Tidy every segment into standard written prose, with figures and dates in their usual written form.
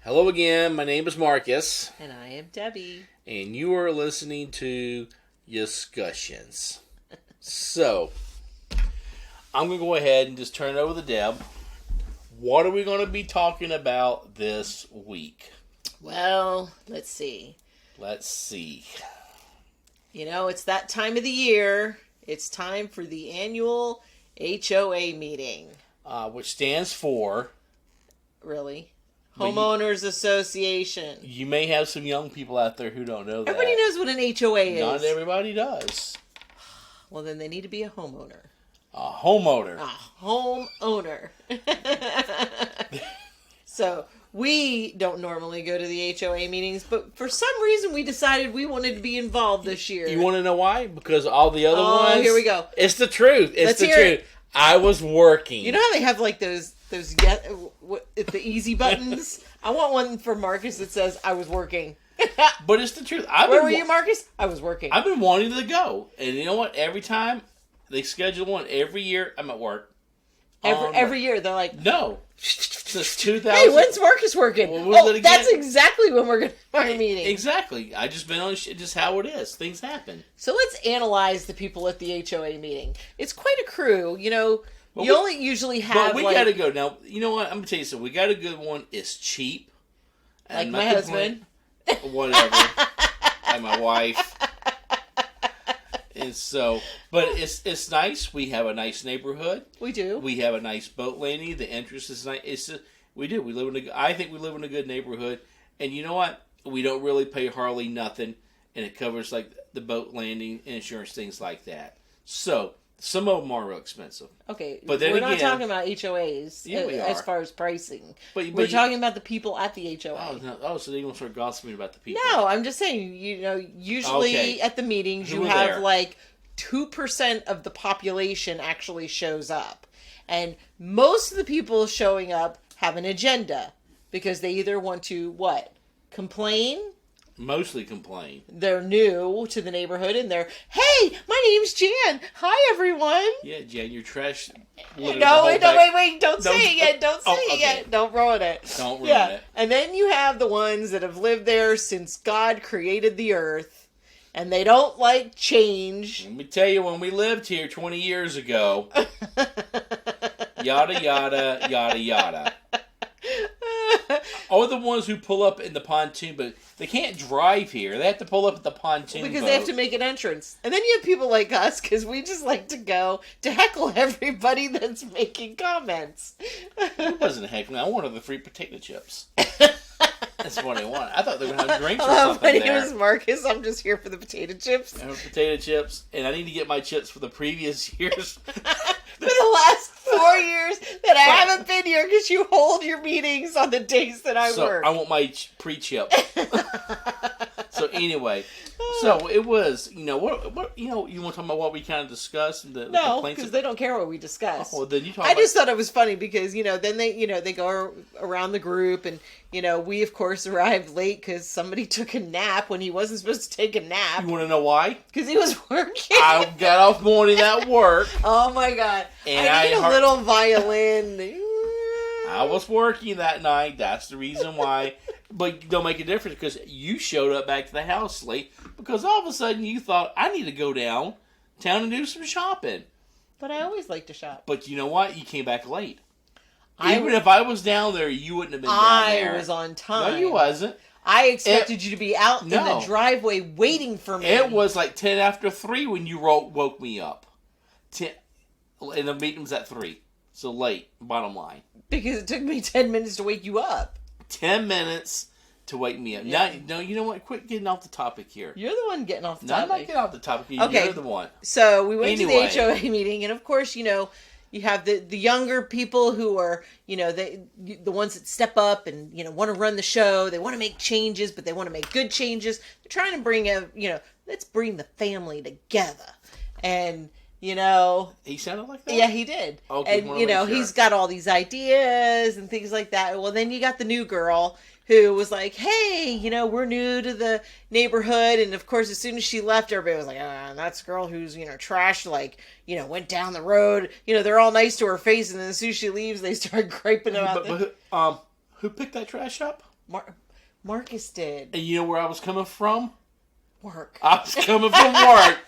Hello again, my name is Marcus. And I am Debbie. And you are listening to Discussions. So, I'm going to go ahead and just turn it over to Deb. What are we going to be talking about this week? Well, let's see. You know, it's that time of the year. It's time for the annual HOA meeting. Which stands for... Really? Homeowners Association. You may have some young people out there who don't know that. Everybody knows what an HOA is. Not everybody does. Well, then they need to be a homeowner. A homeowner. A homeowner. So, we don't normally go to the HOA meetings, but for some reason we decided we wanted to be involved this year. You want to know why? Because all the other ones... Oh, here we go. It's the truth. It's the truth. I was working. You know how they have like those the easy buttons? I want one for Marcus that says, I was working. But it's the truth. Where were you, Marcus? I was working. I've been wanting to go. And you know what? Every time they schedule one, every year, I'm at work. Every year, they're like... No. Since 2000... Hey, when's Marcus working? That's exactly when we're going to have our meeting. Exactly. I just been on just how it is. Things happen. So let's analyze the people at the HOA meeting. It's quite a crew. You know, only usually have... But we got to go. Now, you know what? I'm going to tell you something. We got a good one. It's cheap. Like my husband. Whatever. And my wife. And so, but it's nice. We have a nice neighborhood. We do. We have a nice boat landing. The entrance is nice. We do. I think we live in a good neighborhood. And you know what? We don't really pay hardly nothing, and it covers like the boat landing, insurance, things like that. So some of them are real expensive. Okay, but then we're not talking about HOAs as far as pricing. But we're talking about the people at the HOA. So they don't start gossiping about the people. No, I'm just saying. You know, usually at the meetings you have like 2% of the population actually shows up, and most of the people showing up have an agenda because they either want to complain. Mostly complain. They're new to the neighborhood and they're, hey, my name's Jan. Hi, everyone. Yeah, Jan, you're trash. No, wait, don't say it yet. Don't say it yet. Don't ruin it. Don't ruin it. And then you have the ones that have lived there since God created the earth and they don't like change. Let me tell you, when we lived here 20 years ago, yada, yada, yada, yada. Or the ones who pull up in the pontoon, but they can't drive here. They have to pull up at the pontoon because boat. They have to make an entrance. And then you have people like us, because we just like to go to heckle everybody that's making comments. It wasn't heckling. I wanted the free potato chips. That's what I wanted. I thought they were going to have drinks or something there. My name is Marcus. I'm just here for the potato chips. I have potato chips, and I need to get my chips for the previous years. For the last 4 years that I haven't been here because you hold your meetings on the days that I work. So I want my pre-chip. So anyway, so it was, what you want to talk about what we kind of discussed? No, because they don't care what we discuss. Oh, well, then you talk. I just thought it was funny because then they go around the group and we of course arrived late because somebody took a nap when he wasn't supposed to take a nap. You want to know why? Because he was working. I got off morning at work. Oh my god! And I need a little violin. I was working that night. That's the reason why. But don't make a difference because you showed up back to the house late because all of a sudden you thought, I need to go downtown and do some shopping. But I always like to shop. But you know what? You came back late. Even if I was down there, you wouldn't have been down there. I was on time. No, you wasn't. I expected you to be out in the driveway waiting for me. It was like 10 after 3 when you woke me up. And the meeting was at 3. So late, bottom line. Because it took me 10 minutes to wake you up. 10 minutes to wake me up. Yeah. Now, you know what? Quit getting off the topic here. You're the one getting off the No, topic. I'm not getting off the topic. Okay. You're the one. So we went to the HOA meeting, and of course, you have the younger people who are, the ones that step up and, want to run the show. They want to make changes, but they want to make good changes. They're trying to bring let's bring the family together. And... He sounded like that? Yeah, he did. Okay, and, he's got all these ideas and things like that. Well, then you got the new girl who was like, hey, we're new to the neighborhood. And, of course, as soon as she left, everybody was like, that's a girl who's, trash, went down the road. They're all nice to her face. And then as soon as she leaves, they start griping about Who picked that trash up? Marcus did. And you know where I was coming from? Work. I was coming from work.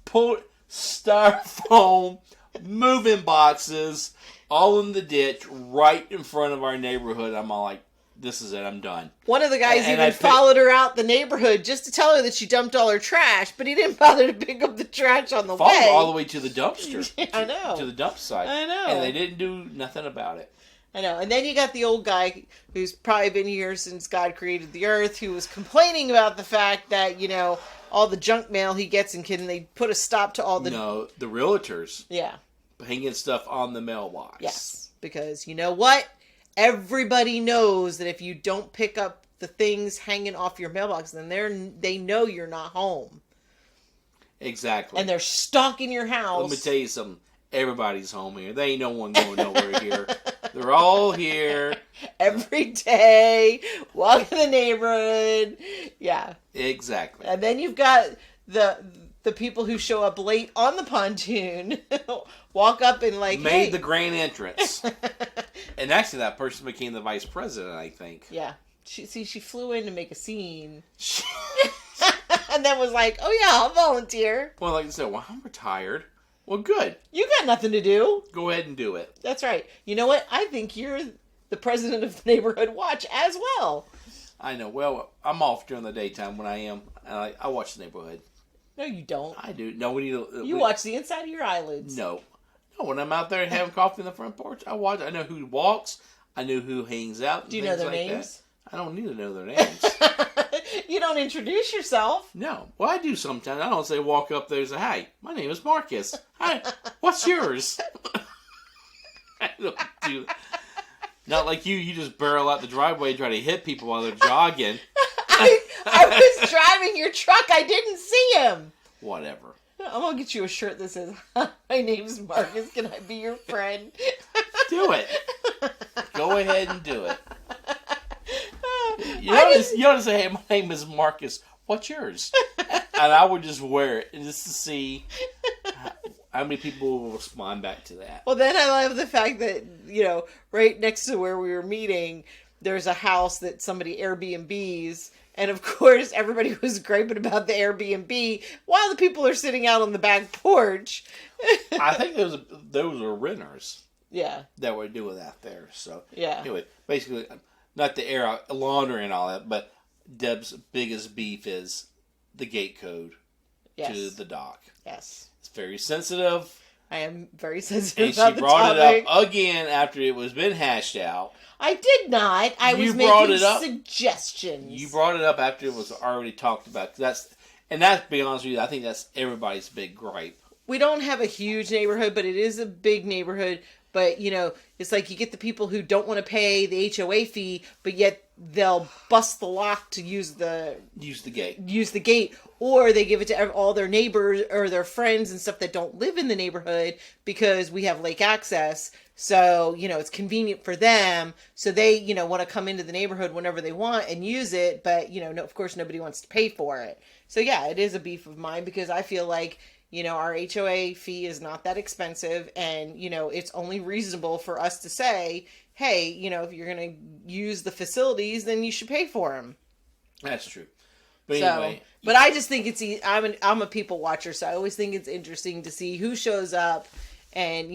Pulled styrofoam, moving boxes, all in the ditch, right in front of our neighborhood. I'm all like, this is it. I'm done. One of the guys even followed her out the neighborhood just to tell her that she dumped all her trash, but he didn't bother to pick up the trash on the way. Followed all the way to the dumpster. I know. To the dump site. I know. And they didn't do nothing about it. I know. And then you got the old guy who's probably been here since God created the earth, who was complaining about the fact that, all the junk mail he gets, and can they put a stop to all the... No, the realtors. Yeah. Hanging stuff on the mailbox. Yes. Because you know what? Everybody knows that if you don't pick up the things hanging off your mailbox, then they know you're not home. Exactly. And they're stalking your house. Let me tell you something. Everybody's home here. There ain't no one going nowhere here. They're all here. Every day, walking the neighborhood. Yeah. Exactly. And then you've got the people who show up late on the pontoon, walk up and made the grand entrance. And actually that person became the vice president, I think. Yeah. She flew in to make a scene. And then was like, oh yeah, I'll volunteer. Well, like I said, well, I'm retired. Well, good. You got nothing to do. Go ahead and do it. That's right. You know what? I think you're the president of the neighborhood watch as well. I know. Well, I'm off during the daytime when I am. And I watch the neighborhood. No, you don't. I do. No, you watch the inside of your eyelids. No. No, when I'm out there and having coffee in the front porch, I watch. I know who walks. I know who hangs out. Do you know their names? I don't need to know their names. You don't introduce yourself. No. Well, I do sometimes. I don't say walk up there and say, hi, my name is Marcus. Hi, what's yours? I don't do that. Not like you just barrel out the driveway and try to hit people while they're jogging. I was driving your truck. I didn't see him. Whatever. I'm going to get you a shirt that says, hi, my name's Marcus. Can I be your friend? Do it. Go ahead and do it. You ought to say, hey, my name is Marcus. What's yours? And I would just wear it just to see how many people will respond back to that. Well, then I love the fact that, right next to where we were meeting, there's a house that somebody Airbnbs. And of course, everybody was griping about the Airbnb while the people are sitting out on the back porch. I think those were renters. Yeah. That were doing that there. So, yeah. Anyway, basically, not the air laundry and all that, but Deb's biggest beef is the gate code to the dock. Yes. It's very sensitive. I am very sensitive about the topic. And she brought it up again after it was been hashed out. I did not. I was making suggestions. You brought it up after it was already talked about. That's to be honest with you, I think that's everybody's big gripe. We don't have a huge neighborhood, but it is a big neighborhood. But, it's like you get the people who don't want to pay the HOA fee, but yet they'll bust the lock to use the gate. Or they give it to all their neighbors or their friends and stuff that don't live in the neighborhood because we have lake access. So, it's convenient for them. So they, want to come into the neighborhood whenever they want and use it. But, of course, nobody wants to pay for it. So, yeah, it is a beef of mine because I feel like, our HOA fee is not that expensive. And, it's only reasonable for us to say, hey, if you're going to use the facilities, then you should pay for them. That's true. But anyway. But I just think I'm a people watcher. So I always think it's interesting to see who shows up and,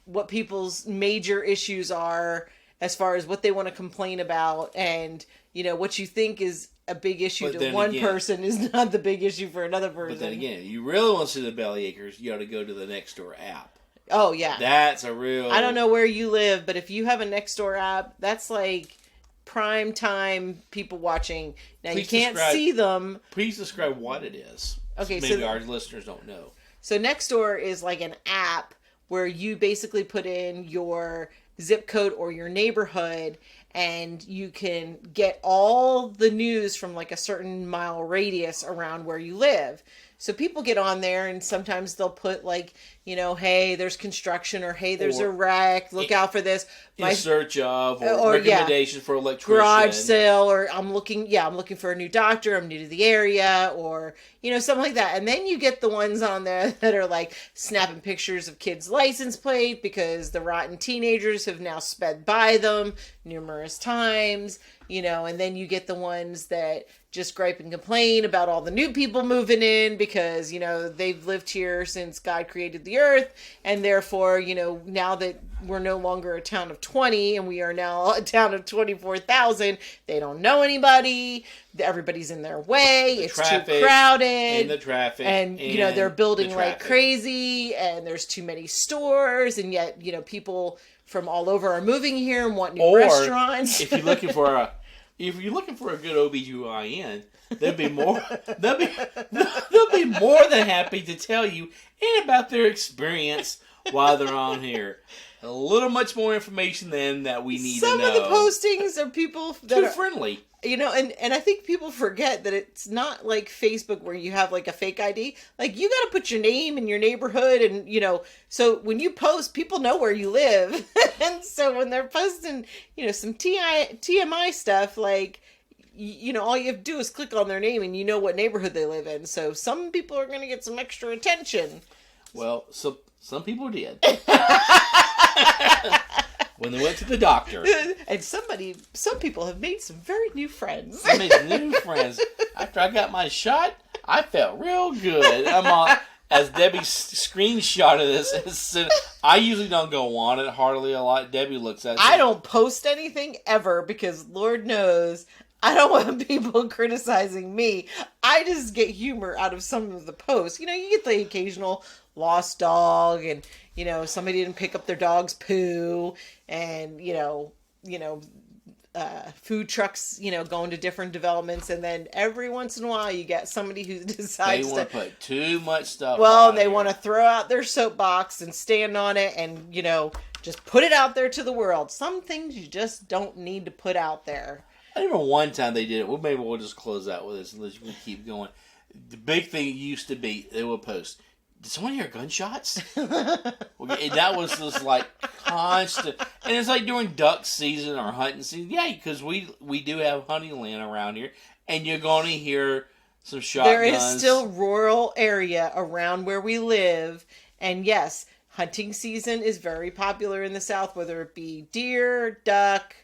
what people's major issues are as far as what they want to complain about. And, what you think is a big issue to one person is not the big issue for another person. But then again, you really want to see the Bellyacres, you ought to go to the Nextdoor app. Oh, yeah. That's a real... I don't know where you live, but if you have a Nextdoor app, that's like prime time people watching. Now, you can't see them. Please describe what it is. Okay, maybe our listeners don't know. So Nextdoor is like an app where you basically put in your zip code or your neighborhood and you can get all the news from like a certain mile radius around where you live. So people get on there and sometimes they'll put like, hey, there's construction, or hey, there's Or a wreck, look out for this. In search of, or recommendations for electrician. Garage sale, or I'm looking for a new doctor, I'm new to the area, or, something like that. And then you get the ones on there that are like snapping pictures of kids' license plate because the rotten teenagers have now sped by them numerous times, and then you get the ones that just gripe and complain about all the new people moving in because, they've lived here since God created the earth. And therefore, now that we're no longer a town of 20 and we are now a town of 24,000, they don't know anybody. Everybody's in their way. It's too crowded. And the traffic. And, they're building like crazy, and there's too many stores. And yet, people from all over are moving here and want new restaurants. If you're looking for a good OBGYN, they'll be more than happy to tell you about their experience while they're on here. A little much more information than that we need to know. Some of the postings are people that are friendly. And I think people forget that it's not like Facebook where you have like a fake ID. Like, you got to put your name and your neighborhood, and so when you post, people know where you live. And so when they're posting, some TMI stuff, like, all you have to do is click on their name and you know what neighborhood they live in. So some people are going to get some extra attention. Well, so some people did. When they went to the doctor. And some people have made some very new friends. I made new friends. After I got my shot, I felt real good. I'm on, as Debbie screenshotted this. I usually don't go on it hardly a lot. Debbie looks at it. I don't post anything ever because Lord knows I don't want people criticizing me. I just get humor out of some of the posts. You get the occasional lost dog, and somebody didn't pick up their dog's poo, and food trucks going to different developments, and then every once in a while you get somebody who decides they want to put too much stuff. Well, they want to throw out their soapbox and stand on it, and just put it out there to the world. Some things you just don't need to put out there. I remember one time they did it. Well, maybe we'll just close out with this and let you keep going. The big thing used to be they would post, did someone hear gunshots? Okay, and that was just like constant. And it's like during duck season or hunting season. Yeah, because we do have hunting land around here. And you're going to hear some shotguns. There is still rural area around where we live. And yes, hunting season is very popular in the South, whether it be deer, duck,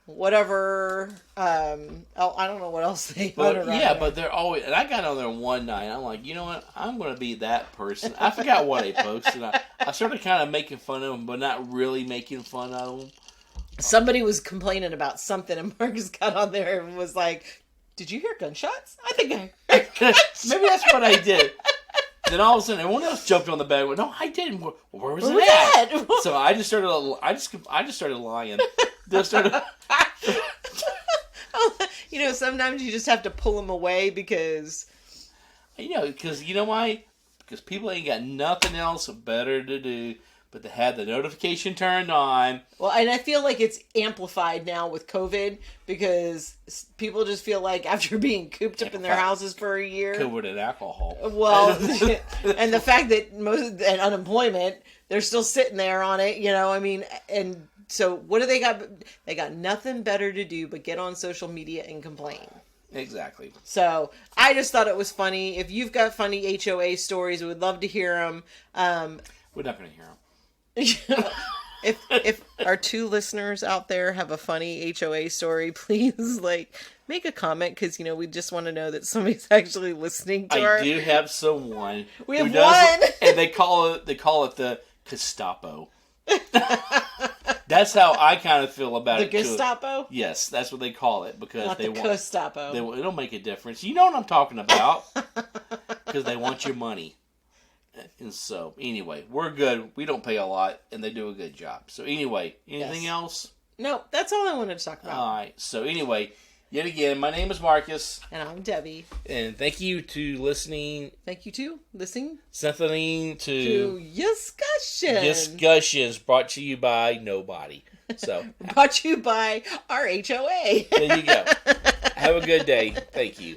whatever. I don't know what else they hunt around there. But they're always. And I got on there one night. I'm like, you know what? I'm going to be that person. I forgot what I posted. I started kind of making fun of them, but not really making fun of them. Somebody was complaining about something, and Marcus got on there and was like, "Did you hear gunshots? I think I heard gunshots." Maybe that's what I did. Then all of a sudden, everyone else jumped on the bed. And went, no, I didn't. Where was it at? So I just started. I just started lying. Sometimes you just have to pull them away because you know why? Because people ain't got nothing else better to do but to have the notification turned on. Well, and I feel like it's amplified now with COVID because people just feel like after being cooped up in their houses for a year, COVID and alcohol. Well, and the fact that and unemployment, they're still sitting there on it. And. So what do they got? They got nothing better to do but get on social media and complain. Exactly. So I just thought it was funny. If you've got funny HOA stories, we would love to hear them. We're not going to hear them. If our two listeners out there have a funny HOA story, please make a comment because we just want to know that somebody's actually listening to I do have someone. We have one, and they call it the Gestapo. That's how I kind of feel about it. The Gestapo? Yes, that's what they call it because not they the want Gestapo. It'll make a difference. You know what I'm talking about because they want your money. And so, anyway, we're good. We don't pay a lot, and they do a good job. So, anyway, anything else? No, that's all I wanted to talk about. All right. So, anyway, yet again, my name is Marcus. And I'm Debbie. And thank you to listening. Thank you to listening. Listening to Discussions brought to you by nobody. So brought to you by our HOA. There you go. Have a good day. Thank you.